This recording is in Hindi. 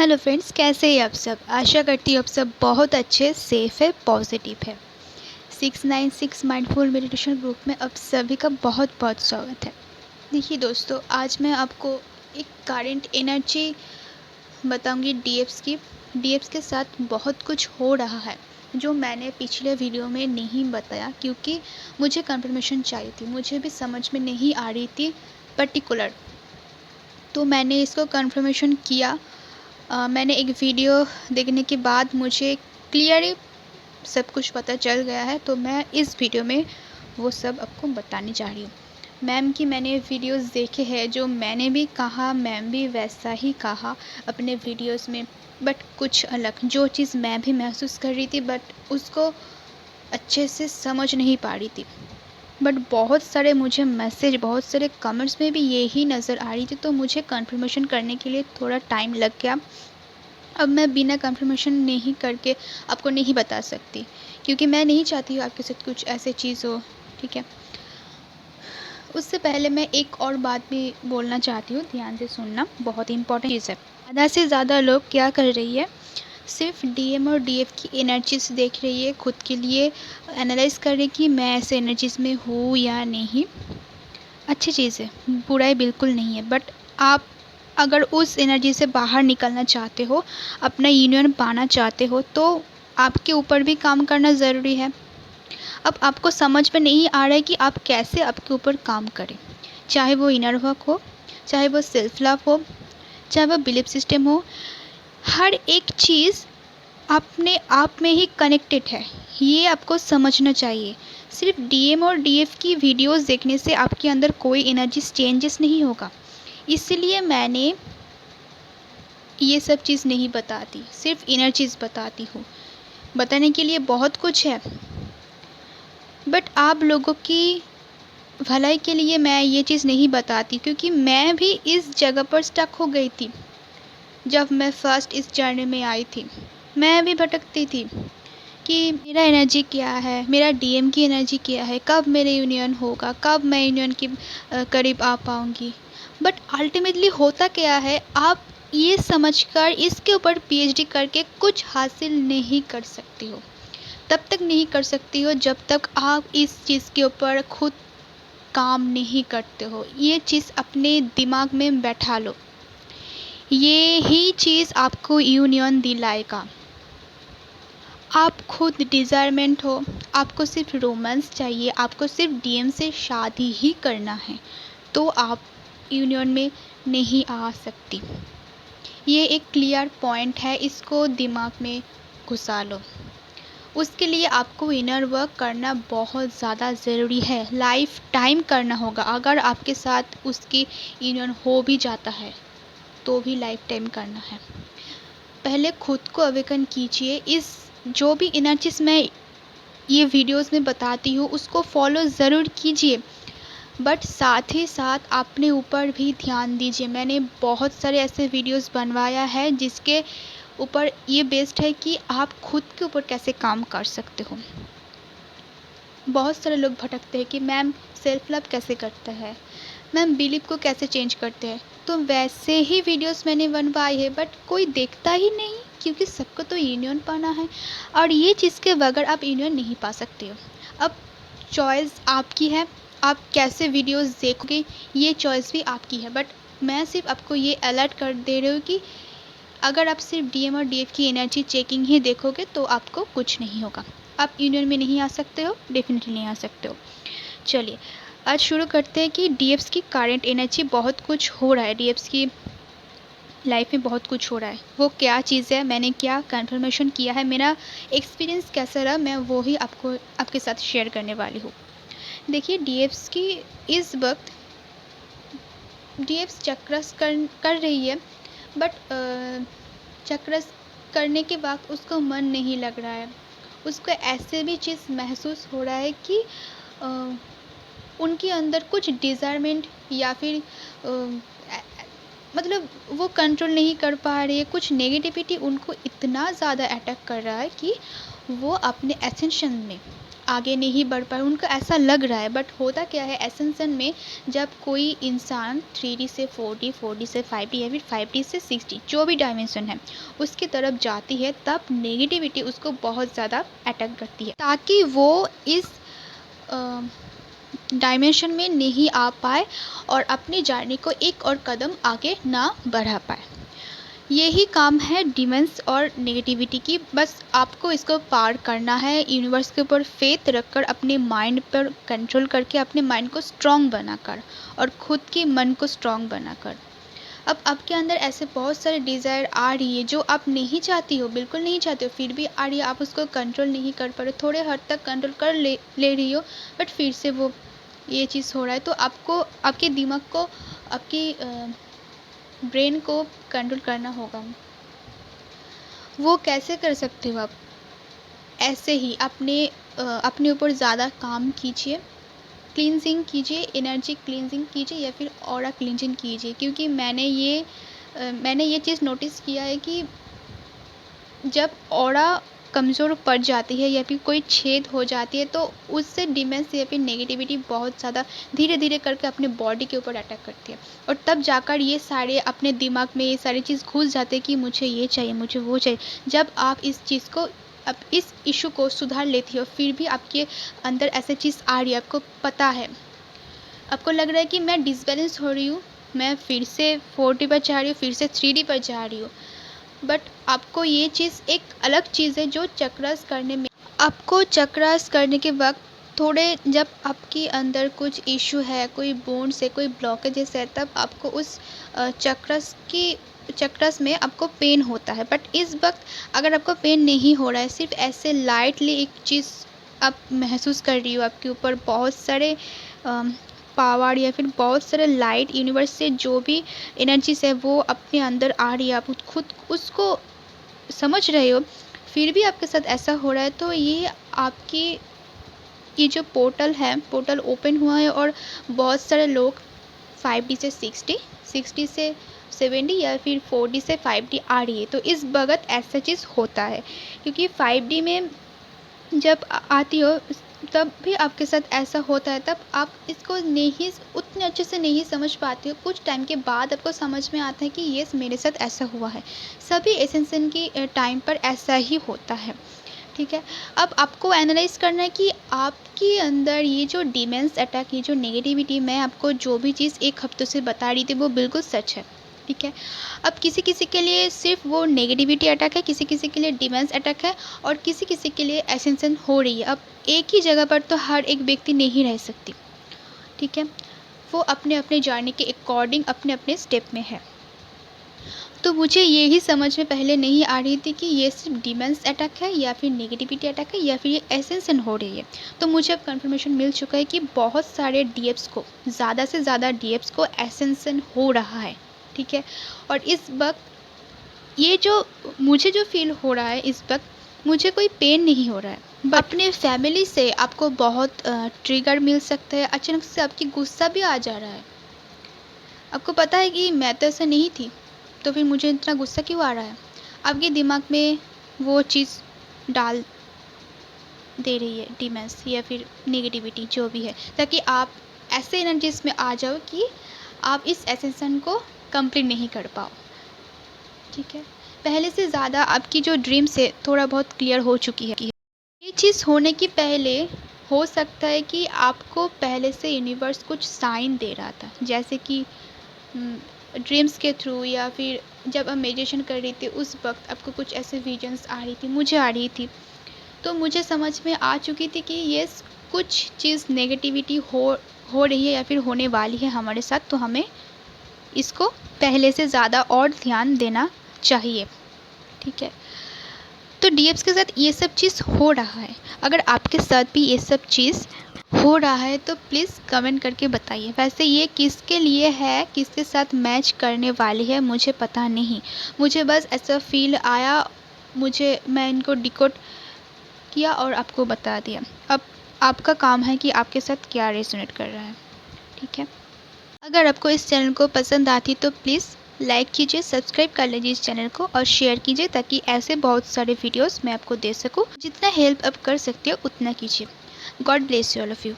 हेलो फ्रेंड्स, कैसे हैं आप सब। आशा करती हूँ आप सब बहुत अच्छे, सेफ़ है, पॉजिटिव है। 696 माइंडफुल मेडिटेशन ग्रुप में आप सभी का बहुत बहुत स्वागत है। देखिए दोस्तों, आज मैं आपको एक करंट एनर्जी बताऊंगी डीएफ्स की। डीएफ्स के साथ बहुत कुछ हो रहा है जो मैंने पिछले वीडियो में नहीं बताया, क्योंकि मुझे कंफर्मेशन चाहिए थी, मुझे भी समझ में नहीं आ रही थी पर्टिकुलर। तो मैंने इसको कंफर्मेशन किया। मैंने एक वीडियो देखने के बाद मुझे क्लियरली सब कुछ पता चल गया है, तो मैं इस वीडियो में वो सब आपको बताने जा रही हूँ। मैम की मैंने वीडियोस देखे हैं, जो मैंने भी कहा मैम भी वैसा ही कहा अपने वीडियोस में, बट कुछ अलग। जो चीज़ मैं भी महसूस कर रही थी बट उसको अच्छे से समझ नहीं पा रही थी। बट बहुत सारे मुझे मैसेज, बहुत सारे कमेंट्स में भी यही नज़र आ रही थी, तो मुझे कंफर्मेशन करने के लिए थोड़ा टाइम लग गया। अब मैं बिना कंफर्मेशन नहीं करके आपको नहीं बता सकती, क्योंकि मैं नहीं चाहती हूँ आपके साथ कुछ ऐसे चीज़ हो, ठीक है। उससे पहले मैं एक और बात भी बोलना चाहती हूँ, ध्यान से सुनना, बहुत इंपॉर्टेंट चीज़ है। आधा से ज़्यादा लोग क्या कर रही है, सिर्फ डीएम और डीएफ की एनर्जीज देख रही है, खुद के लिए एनालाइज कर रही है कि मैं ऐसे एनर्जीज में हूँ या नहीं। अच्छी चीज़ है, बुराई बिल्कुल नहीं है, बट आप अगर उस एनर्जी से बाहर निकलना चाहते हो, अपना यूनियन पाना चाहते हो, तो आपके ऊपर भी काम करना ज़रूरी है। अब आपको समझ में नहीं आ रहा है कि आप कैसे आपके ऊपर काम करें, चाहे वो इनर वर्क हो, चाहे वो सेल्फ लव हो, चाहे वो बिलीफ सिस्टम हो। हर एक चीज़ अपने आप में ही कनेक्टेड है, ये आपको समझना चाहिए। सिर्फ डीएम और डीएफ की वीडियोस देखने से आपके अंदर कोई एनर्जी चेंजेस नहीं होगा। इसलिए मैंने ये सब चीज़ नहीं बताती, सिर्फ इनर चीज़ बताती हूँ। बताने के लिए बहुत कुछ है, बट आप लोगों की भलाई के लिए मैं ये चीज़ नहीं बताती, क्योंकि मैं भी इस जगह पर स्टक हो गई थी। जब मैं फर्स्ट इस जर्नी में आई थी, मैं भी भटकती थी कि मेरा एनर्जी क्या है, मेरा डीएम की एनर्जी क्या है, कब मेरे यूनियन होगा, कब मैं यूनियन के करीब आ पाऊँगी। बट अल्टीमेटली होता क्या है, आप ये समझकर इसके ऊपर पीएचडी करके कुछ हासिल नहीं कर सकती हो। तब तक नहीं कर सकती हो जब तक आप इस चीज़ के ऊपर खुद काम नहीं करते हो। ये चीज़ अपने दिमाग में बैठा लो, ये ही चीज़ आपको यूनियन दिलाएगा। आप खुद डिज़ायरमेंट हो, आपको सिर्फ रोमांस चाहिए, आपको सिर्फ डीएम से शादी ही करना है, तो आप यूनियन में नहीं आ सकती। ये एक क्लियर पॉइंट है, इसको दिमाग में घुसा लो। उसके लिए आपको इनर वर्क करना बहुत ज़्यादा ज़रूरी है, लाइफ टाइम करना होगा। अगर आपके साथ उसकी यूनियन हो भी जाता है तो भी लाइफ टाइम करना है। पहले खुद को अवेकन कीजिए। इस जो भी इनर चीज़ मैं ये वीडियोस में बताती हूँ उसको फॉलो ज़रूर कीजिए, बट साथ ही साथ अपने ऊपर भी ध्यान दीजिए। मैंने बहुत सारे ऐसे वीडियोस बनवाया है जिसके ऊपर ये बेस्ड है कि आप खुद के ऊपर कैसे काम कर सकते हो। बहुत सारे लोग भटकते हैं कि मैम सेल्फ लव कैसे करते हैं, मैम बिलीव को कैसे चेंज करते हैं। तो वैसे ही वीडियोस मैंने बनवाई है, बट कोई देखता ही नहीं, क्योंकि सबको तो यूनियन पाना है, और ये चीज़ के बगैर आप यूनियन नहीं पा सकते हो। अब चॉइस आपकी है, आप कैसे वीडियोस देखोगे ये चॉइस भी आपकी है, बट मैं सिर्फ आपको ये अलर्ट कर दे रही हूँ कि अगर आप सिर्फ डीएम और डीएफ की एनर्जी चेकिंग ही देखोगे तो आपको कुछ नहीं होगा। आप यूनियन में नहीं आ सकते हो, डेफिनेटली नहीं आ सकते हो। चलिए आज शुरू करते हैं कि डीएफ्स की करंट एनर्जी, बहुत कुछ हो रहा है डीएफ्स की लाइफ में, बहुत कुछ हो रहा है। वो क्या चीज़ है, मैंने क्या कंफर्मेशन किया है, मेरा एक्सपीरियंस कैसा रहा, मैं वो ही आपके साथ शेयर करने वाली हूँ। देखिए डीएफ्स की इस वक्त डीएफ्स चक्रस कर रही है, बट चक्रस करने के बाद उसको मन नहीं लग रहा है। उसको ऐसे भी चीज़ महसूस हो रहा है कि उनके अंदर कुछ डिज़ायरमेंट या फिर मतलब वो कंट्रोल नहीं कर पा रही है। कुछ नेगेटिविटी उनको इतना ज़्यादा अटैक कर रहा है कि वो अपने एसेंशन में, आगे नहीं बढ़ पा रहे, उनको ऐसा लग रहा है। बट होता क्या है एसेंशन में, जब कोई इंसान 3D से 4D, 4D से 5D या फिर 5D से 6D जो भी डायमेंशन है उसकी तरफ जाती है, तब नेगेटिविटी उसको बहुत ज़्यादा अटैक करती है, ताकि वो इस डायमेंशन में नहीं आ पाए और अपनी जर्नी को एक और कदम आगे ना बढ़ा पाए। यही काम है डिमेंस और नेगेटिविटी की। बस आपको इसको पार करना है, यूनिवर्स के ऊपर फेथ रखकर, अपने माइंड पर कंट्रोल करके, अपने माइंड को स्ट्रॉन्ग बनाकर और खुद के मन को स्ट्रॉन्ग बनाकर। अब आपके अंदर ऐसे बहुत सारे डिज़ायर आ रही है जो आप नहीं चाहती हो, बिल्कुल नहीं चाहते हो, फिर भी आ रही है, आप उसको कंट्रोल नहीं कर पा रहे, थोड़े हद तक कंट्रोल कर ले रही हो, बट फिर से वो ये चीज़ हो रहा है। तो आपको आपके दिमाग को, आपकी ब्रेन को कंट्रोल करना होगा। वो कैसे कर सकते हो आप? ऐसे ही अपने ऊपर ज़्यादा काम कीजिए, क्लींजिंग कीजिए, एनर्जी क्लींजिंग कीजिए या फिर ऑरा क्लींजिंग कीजिए। क्योंकि मैंने ये चीज़ नोटिस किया है कि जब ऑरा कमज़ोर पड़ जाती है या फिर कोई छेद हो जाती है, तो उससे डिमेंस या फिर नेगेटिविटी बहुत ज़्यादा धीरे धीरे करके अपने बॉडी के ऊपर अटैक करती है, और तब जाकर ये सारे अपने दिमाग में ये सारी चीज़ घुस जाते हैं कि मुझे ये चाहिए, मुझे वो चाहिए। जब आप इस चीज़ को, अब इस इशू को सुधार लेती हो, फिर भी आपके अंदर ऐसी चीज़ आ रही है, आपको पता है, आपको लग रहा है कि मैं डिसबैलेंस हो रही हूँ, मैं फिर से 4D पर जा रही हूँ, फिर से 3D पर जा रही हूँ। बट आपको ये चीज़ एक अलग चीज़ है जो चक्रास करने में, आपको चक्रास करने के वक्त थोड़े, जब आपके अंदर कुछ इशू है, कोई बोन्स है, कोई ब्लॉकेजेस है, तब आपको उस चक्रास में आपको पेन होता है। बट इस वक्त अगर आपको पेन नहीं हो रहा है, सिर्फ ऐसे लाइटली एक चीज़ आप महसूस कर रही हो, आपके ऊपर बहुत सारे पावर या फिर बहुत सारे लाइट यूनिवर्स से जो भी एनर्जीज है वो अपने अंदर आ रही है, आप खुद उसको समझ रहे हो, फिर भी आपके साथ ऐसा हो रहा है, तो ये आपकी, ये जो पोर्टल है, पोर्टल ओपन हुआ है और बहुत सारे लोग 5D से 6D, 6D से 7D या फिर 4D से 5D आ रही है। तो इस वक्त ऐसा चीज़ होता है, क्योंकि 5D में जब आती हो तब भी आपके साथ ऐसा होता है, तब आप इसको नहीं उतने अच्छे से नहीं समझ पाते हो। कुछ टाइम के बाद आपको समझ में आता है कि यस, मेरे साथ ऐसा हुआ है। सभी एसेंशन की टाइम पर ऐसा ही होता है, ठीक है। अब आपको एनालाइज करना है कि आपके अंदर ये जो डिमेंस अटैक, ये जो नेगेटिविटी, मैं आपको जो भी चीज़ एक हफ्ते से बता रही थी वो बिल्कुल सच है, ठीक है। अब किसी किसी के लिए सिर्फ वो नेगेटिविटी अटैक है, किसी किसी के लिए डिमेंस अटैक है, और किसी किसी के लिए एसेंशन हो रही है। अब एक ही जगह पर तो हर एक व्यक्ति नहीं रह सकती, ठीक है। वो अपने अपने जर्नी के अकॉर्डिंग अपने अपने स्टेप में है। तो मुझे ये ही समझ में पहले नहीं आ रही थी कि ये सिर्फ डिमेंस अटैक है या फिर नेगेटिविटी अटैक है या फिर ये एसेंशन हो रही है। तो मुझे अब कंफर्मेशन मिल चुका है कि बहुत सारे डीएप्स को, ज़्यादा से ज़्यादा डीएप्स को एसेंशन हो रहा है, ठीक है। और इस वक्त ये जो मुझे जो फील हो रहा है, इस वक्त मुझे कोई पेन नहीं हो रहा है। अपने फैमिली से आपको बहुत ट्रिगर मिल सकता है, अचानक से आपकी गुस्सा भी आ जा रहा है। आपको पता है कि मैं तो ऐसा नहीं थी, तो फिर मुझे इतना गुस्सा क्यों आ रहा है? आपके दिमाग में वो चीज़ डाल दे रही है, डिमेंस या फिर नेगेटिविटी जो भी है, ताकि आप ऐसे एनर्जीज में आ जाओ कि आप इस एसेंशन को कंप्लीट नहीं कर पाओ, ठीक है। पहले से ज़्यादा आपकी जो ड्रीम्स है थोड़ा बहुत क्लियर हो चुकी है। ये चीज़ होने की पहले हो सकता है कि आपको पहले से यूनिवर्स कुछ साइन दे रहा था, जैसे कि ड्रीम्स के थ्रू, या फिर जब आप मेडिटेशन कर रही थी उस वक्त आपको कुछ ऐसे विजन्स आ रही थी, मुझे आ रही थी। तो मुझे समझ में आ चुकी थी कि ये कुछ चीज़ नेगेटिविटी हो रही है या फिर होने वाली है हमारे साथ, तो हमें इसको पहले से ज़्यादा और ध्यान देना चाहिए, ठीक है। तो डीएप्स के साथ ये सब चीज़ हो रहा है। अगर आपके साथ भी ये सब चीज़ हो रहा है तो प्लीज़ कमेंट करके बताइए। वैसे ये किसके लिए है, किसके साथ मैच करने वाली है, मुझे पता नहीं, मुझे बस ऐसा फील आया, मैं इनको डिकोड किया और आपको बता दिया। अब आपका काम है कि आपके साथ क्या रेजोनेट कर रहा है, ठीक है। अगर आपको इस चैनल को पसंद आती तो प्लीज़ लाइक कीजिए, सब्सक्राइब कर लीजिए इस चैनल को और शेयर कीजिए, ताकि ऐसे बहुत सारे वीडियोस मैं आपको दे सकूं। जितना हेल्प आप कर सकते हो उतना कीजिए। God bless you all of you.